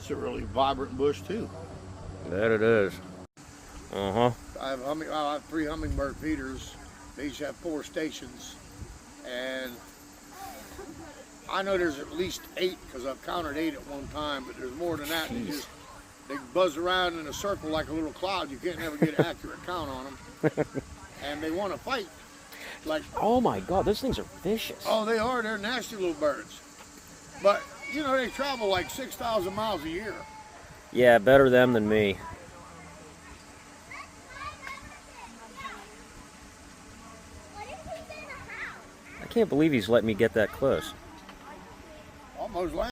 It's a really vibrant bush too. That it is. I have 3 hummingbird feeders. They each have 4 stations, and I know there's at least 8 because I've counted 8 at one time, but there's more than that. They buzz around in a circle like a little cloud. You can't never get an accurate count on them, and they want to fight. Like, oh my God, those things are vicious. Oh, they are. They're nasty little birds, but you know they travel like 6,000 miles a year. Yeah, better them than me. I can't believe he's let me get that close. Almost